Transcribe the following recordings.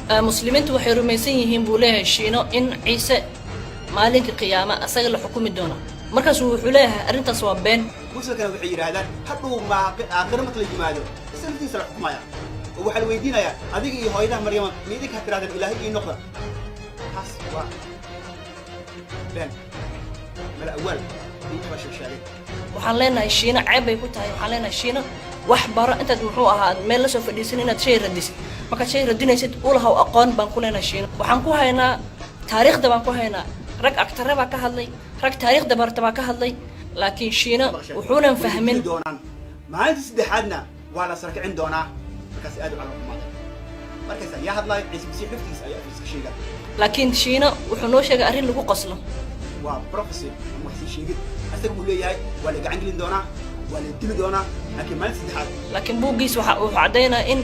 muslimiintu waxay rumaysan yihiin buu leeyahay shiino in ciise maalinka qiyaama asaga la xukumi doono markaas wuxuu leeyahay arrintaas waa been muslimiintu waxay yiraahdaan haduu ma aakhiro marka la yimaado islaantiisa la xukumaya oo waxa la weydiinayaa adiga iyo hooyada maryama miidinka tiraahdan ilaahay ii noqda taas waa been mala awal inta sheegay waxaan leenahay shiino ceeb bay ku tahay waxaan leenahay shiino wax baro intaad muxuu ahaa meel la soo fadhiisan inaad shay radisid marka shay radinaysid ulahaw aqoon baan ku leenahay shiino waxaan ku haynaa taariikhda baan ku haynaa rag agtare baa ka hadlay rag taariikhda barta baa ka hadlay laakiin shiino wuxuunan fahmin maalinta saddexaadna waa la sarkicin doonaa markaas aad u calaamad markaas yaa hadlay ciise masiix naftiisa ayaa iska sheegay laakiin shiino wuxuu noo sheegay arrin lagu qoslo waa prophecy wax si sheegid asaga uu leeyahay waa la gacan gelin doonaa waa la dili doonaa laakiin maalinta saddexaad laakiin buuggiis waxa uu cadeynaa in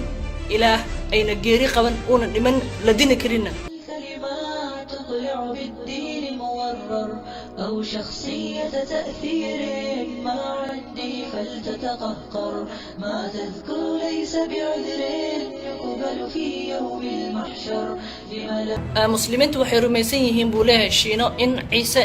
ilaah ayna geeri qaban una dhiman la dini karinna بالدين مورر أو شخصية تأثير مع عندي فلتتقهقر ما تذكر ليس بعذر يقبل في يوم المحشر muslimiintu waxay rumaysan yihiin buu leeyahay shiino in ciise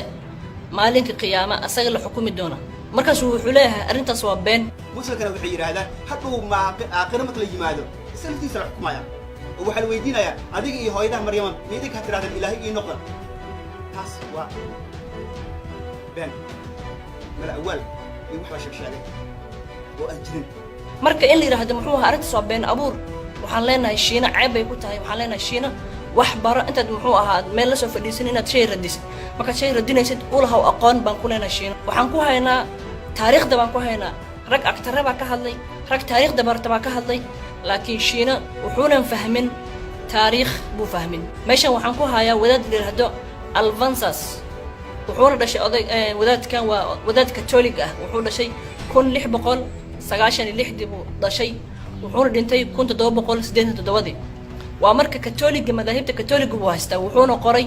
maalinka qiyaama asaga la xukumi doono markaas wuxuu leeyahay arrintaas waa been muslimiintu waxay yiraahdaan haduu ma aakhiro marka la yimaado islaantiisa la xukumaya oo waxa la weydiinayaa adiga iyo hooyada maryama miidinka tiraahdan ilaahay ii noqda taas waa been mala awal in wax la sheegay oo aan jirin marka in la yiraahdo muxuu ahaa arrintaas waa been abuur waxaan leenahay shiino ceeb bay ku tahay waxaan leenahay shiino wax baro intaad muxuu ahaa meel la soo fadhiisan inaad shay radisid marka shay radinaysid ulahaw aqoon baan ku leenahay shiino waxaan ku haynaa taariikhda baan ku haynaa rag agtare baa ka hadlay rag taariikhda barta baa ka hadlay laakiin shiino wuxuunan fahmin taariikh buu fahmin meeshan waxaan ku hayaa wadaad la yiraahdo Alvansas wuxuuna dhashay wadaadkan waa wadaad Catholic ah wuxuu dhashay 1696 buu dhashay wuxuuna dhintay 1787 waa marka Catholic madaahibta Catholic buu haystaa wuxuuna qoray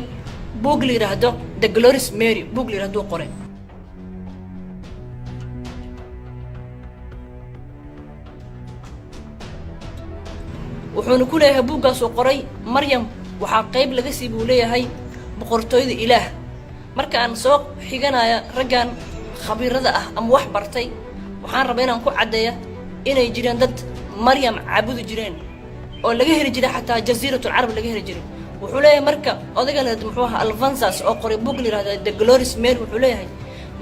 buug la yiraahdo The Glorious Mary buug la yiraahdo qoray wuxuuna ku leeyahay buuggaas oo qoray Maryam waxa qayb laga sii buu leeyahay boqortooyada ilaah marka aan soo xiganaya raggan khabiirada ah ama wax bartay waxaan rabaa inaan ku cadeeyo inay jireen dad Maryam caabudi jireen oo laga heli jiray xataa jasiiratul arab laga heli jiray wuxuu leeyahay marka odayga la muxuu ahaa Alvansas oo qoray buug la yiraahdo The Glorious Mary wuxuu leeyahay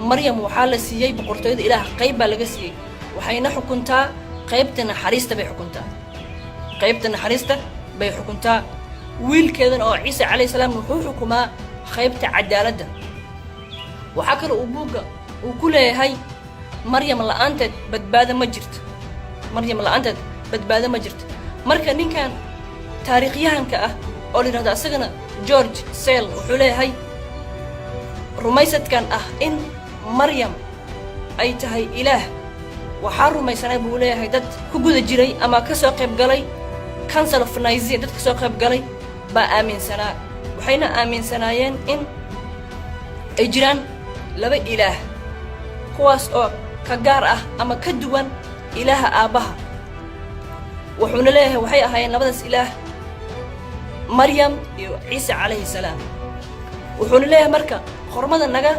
Maryam waxa la siiyay boqortooyada ilaah qayb baa laga siiyay waxayna xukuntaa qaybta naxariista bay xukuntaa qaybta naxariista bay xukuntaa wiilkeedan oo Ciise calayhi salaam wuxuu xukumaa qaybta cadaaladda waxa kale uu buuga uu ku leeyahay Maryam la'aanteed badbaado ma jirto Maryam la'aanteed badbaado ma jirto marka ninkan taariikhyahanka ah oo la yiraahdo asagana George Sale wuxuu leeyahay rumaysadkan ah in Maryam ay tahay ilaah waxa rumaysanay buu leeyahay dad ku guda jiray ama ka soo qayb galay Council of Nicaea dad ka soo qayb galay baa aaminsanaa waxayna aaminsanaayeen in ay jiraan laba ilaah kuwaas oo ka gaar ah ama ka duwan ilaaha aabaha wuxuuna leeyahay waxay ahaayeen labadaas ilaah Maryam iyo Ciise calayhi salaam wuxuuna leeyahay marka qormada naga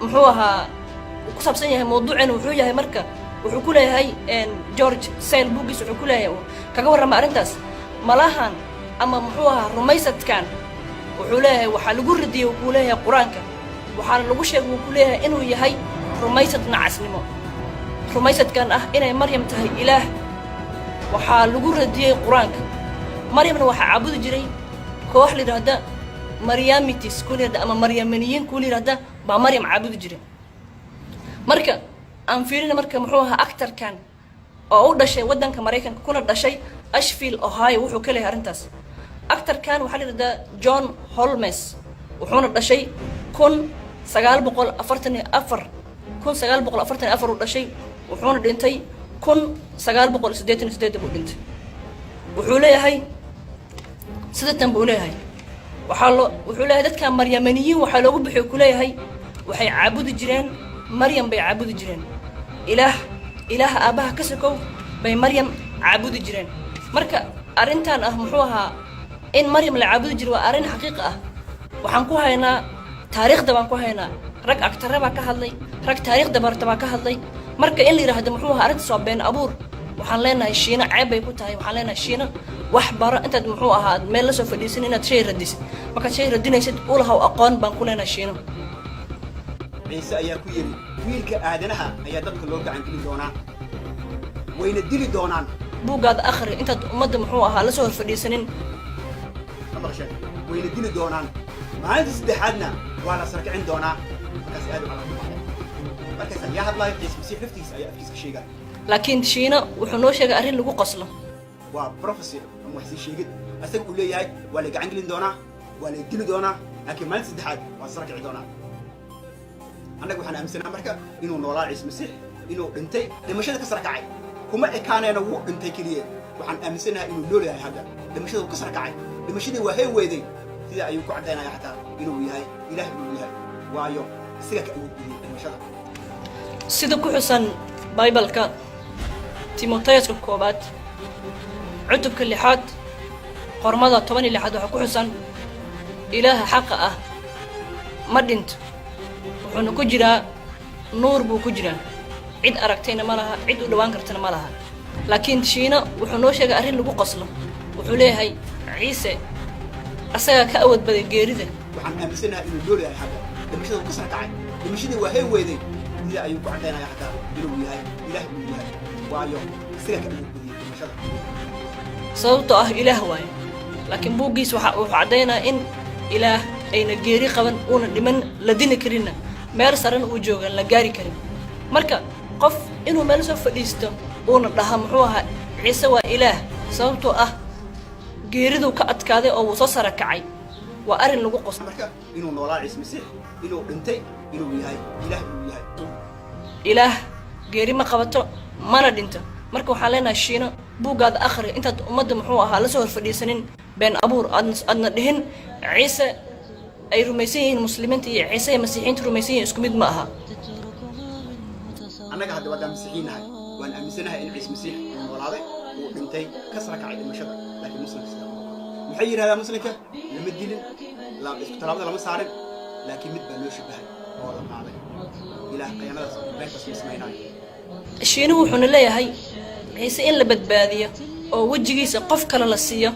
muxuu ahaa ku saabsan yahay mawduucan wuxuu yahay marka wuxuu ku leeyahay George Sale buuggiisa wuxuu ku leeyahay kaga warrama arrintaas malahan ama muxuu ahaa rumaysadkan wuxuu leeyahay waxa lagu radiyay wuxuu leeyahay quraanka waxaana lagu sheegay wuxuu leeyahay inuu yahay rumaysad nacasnimo rumaysadkan ah inay Maryam tahay ilaah waxa lagu radiyay quraanka Maryamna waxa caabudi jiray koox la yiraahdo Maryamitis kuleeda ama Maryamaniyiin kuleeda baa Maryam caabudi jiray marka aan fiirina marka muxuu ahaa actorkan oo u dhashay wadanka Mareykanka kuna dhashay Asheville Ohio wuxuu ka leeyahay arrintaas actorkan waxa la yiraahdaa John Holmes wuxuuna dhashay 1944 uu dhashay wuxuuna dhintay 1988 buu dhintay wuxuu leeyahay sidatan buu leeyahay wuxuu leeyahay dadka Maryamaniyiin waxa loogu bixiyo ku leeyahay waxay caabudi jireen Maryam bay caabudi jireen ilaah aabaha ka sokow bay Maryam caabudi jireen marka arrintan ah muxuu ahaa in maryam la caabudi jiro waa arrin xaqiiq ah waxaan ku haynaa taariikhda baan ku haynaa rag agtare baa ka hadlay rag taariikhda barta baa ka hadlay marka in la yiraahdo muxuu ahaa arrintaas waa been abuur waxaan leenahay shiina ceeb bay ku tahay waxaan leenahay shiina wax bara intaad muxuu ahaa meel la soo fadhiisan inaad shay radisid markaad shay radinaysid u lahaw aqoon baan ku leenahay shiina ciise ayaa ku yidhi wiilka aadanaha ayaa dadka loo gacan geli doonaa wayna dili doonaan buuggaada akhri intaad ummadda muxuu ahaa la soo hor fadhiisanin maqashay wayna dili doonaan maalinta saddexaadna waa la sarkicin doonaa markaas aad u calaamadaya markaas yaa hadlaayo ciise masiix laftiisa ayaa afkiiska sheegaya laakiin shiina wuxuu noo sheegay arrin lagu qoslo waa professor ama wax sii sheegid asaga uu leeyahay waa la gacan gelin doonaa waa la dili doonaa laakiin maalinta saddexaad waa sarkici doonaa annaga waxaan aaminsanaha marka inuu noolaa ciise masiix inuu dhintay dhimashada ka sarkacay kuma ekaaneena wuu dhintay keliya waxaan aaminsanahay inuu nool yahay hadda dhimashada uu ka sarkacay dhimashadii waa hay weeday sida ayuu ku caddaynaya xataa inuu yahay ilaah inuu yahay waayo isaga ka awood geliyay dhimashada sida ku xusan baybalka timoteyoska koobaad cutubka 6 qormada 16 waxaa ku xusan ilaaha xaqa ah ma dhinto wuxuuna ku jiraa nuur buu ku jiraa cid aragtayna ma laha cid u dhawaan kartana ma laha laakiin shiina wuxuu noo sheegay arrin lagu qoslo wuxuu leeyahay ciise asagaa ka awood baday geerida waxaan aaminsanahay inuu nool yahay hadda dhimashada uu ka sarkacay dhimashadii waa hay weeday sida ayuu ku caddaynaya xataa inuu yahay ilaah inuu yahay waayo isaga ka awood badiyay dhimashada sababtoo ah ilaah waaye laakiin buuggiis wuxuu caddaynaa in ilaah ayna geeri qaban uuna dhiman la dini karinna meel sarena uu joogan la gaari karin marka qof inuu meel soo fadhiisto uuna dhaha muxuu ahaa ciise waa ilaah sababtoo ah geeriduu ka adkaaday oo wuu soo sara kacay waa arrin lagu qoslo marka inuu noolaa ciise masiix inuu dhintay inuu yahay ilaah inuu yahay ilaah geeri ma qabato mana dhinto marka waxaan leenahay shiino buuggaada akhri intaad ummadda muxuu ahaa la soo hor fadhiisanin been abuur aadna dhihin ciise ay rumaysan yihiin muslimiinta iyo ciise ay masiixiinta rumaysan yihiin isku mid ma aha annaga hadda waddaan masiixiinahay waan aaminsanahay in ciise masiix uu noolaaday uu dhintay ka sara kacay dhimashada laakiin muslimka sidaa maxay yidhahdaa muslimka lama dilin isku talaabada lama saarin laakiin mid baa loo shabahay oo la maaday ilaah qiyaamadaas beentaas ma samaynaayo shiinuhu wuxuuna leeyahay ciise in la badbaadiyo oo wejigiisa qof kale la siiyo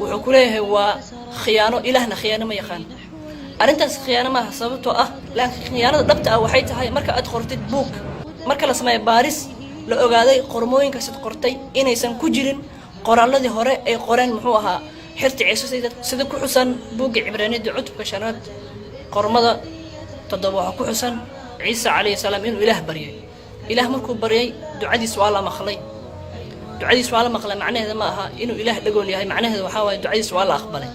wuxuu ku leeyahay waa khiyaano ilaahna khiyaano ma yaqaan arrintaas khiyaano maaha sababtoo ah laakiin khiyaanada dhabta ah waxay tahay marka aad qortid buug marka la sameeyo baaris la ogaaday qormooyinkaasad qortay inaysan ku jirin qoraalladii hore ay qoreen muxuu ahaa xirta ciise sida ku xusan buugga cibraaniyadda cutubka 5 qormada 7 waxaa ku xusan ciise calayhi salaam inuu ilaah baryay ilaah markuu baryay ducadiis waa la maqlay macnaheeda ma aha inuu ilaah dhagool yahay macnaheeda waxaa waaye ducadiis waa la aqbalay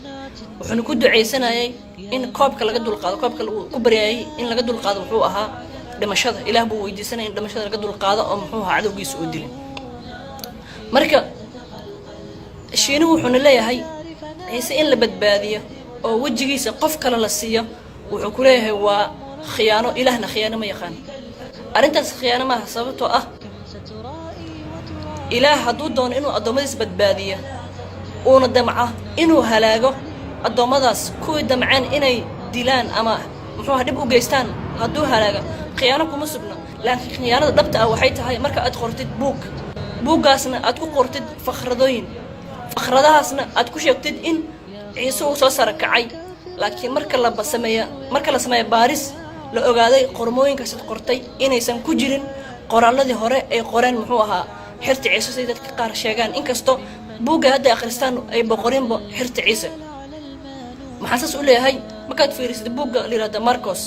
wuxuuna ku ducaysanayay in koobka laga dulqaado koobka uu ku baryayay in laga dulqaado wuxuu ahaa dhimashada ilaah buu weydiisanayay in dhimashada laga dulqaado oo muxuu ahaa cadowgiisa uu dilay marka shiinuhu wuxuuna leeyahay ciise in la badbaadiyo oo wejigiisa qof kale la siiyo wuxuu ku leeyahay waa khiyaano ilaahna khiyaano ma yaqaan arrintaas khiyaano maaha sababtoo ah ilaah hadduu doono inuu addoommadiis badbaadiyo uuna damca inuu halaago addoommadaas kuwii damceen inay dilaan ama muxuu ahaa dhib u geystaan hadduu halaago khiyaano kuma sugno laakiin khiyaanada dhabta ah waxay tahay marka aad qortid buuggaasna aad ku qortid fakhradooyin fakhradahaasna aad ku sheegtid in ciise uu soo sara kacay laakiin marka la sameeyo baaris la ogaaday qormooyinkaasad qortay inaysan ku jirin qoraalladii hore ay qoreen muxuu ahaa xirta ciise siday dadka qaar sheegaan inkastoo buugga hadda akhristaan ay boqorinba xirta ciise maxaa saas u leeyahay markaad fiirisid buugga la yidhahda marcos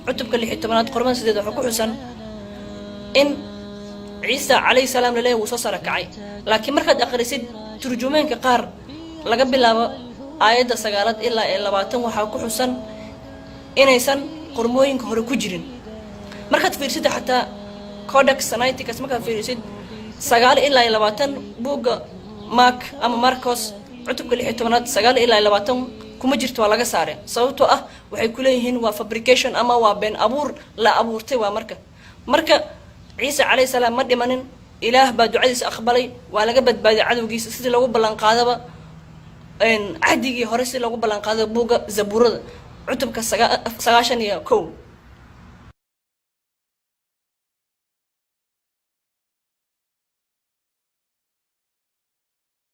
cutubka 16 qormada 8 waxaa ku xusan in ciise calayhi salaam laleeyahay wuu soo sara kacay laakiin markaad akhrisid turjumeenka qaar laga bilaabo aayadda 9 ilaa 20 waxaa ku xusan inaysan qormooyinka hore ku jirin markaad fiirisid xataa codex sinaiticus markaad fiirisid 9 ilaa 20 buugga mark ama marcos cutubka 16 9 ilaa 20 kuma jirto waa laga saaray sababtoo ah waxay ku leeyihiin waa fabrication ama waa been abuur la abuurtay waa marka ciise calayhi salaam ma dhimanin ilaah baa ducadiisa aqbalay waa laga badbaadiyay cadowgiisa sidii lagu ballan qaadaba cahdigii hore si loogu ballan qaado buugga zabuurada cutubka 91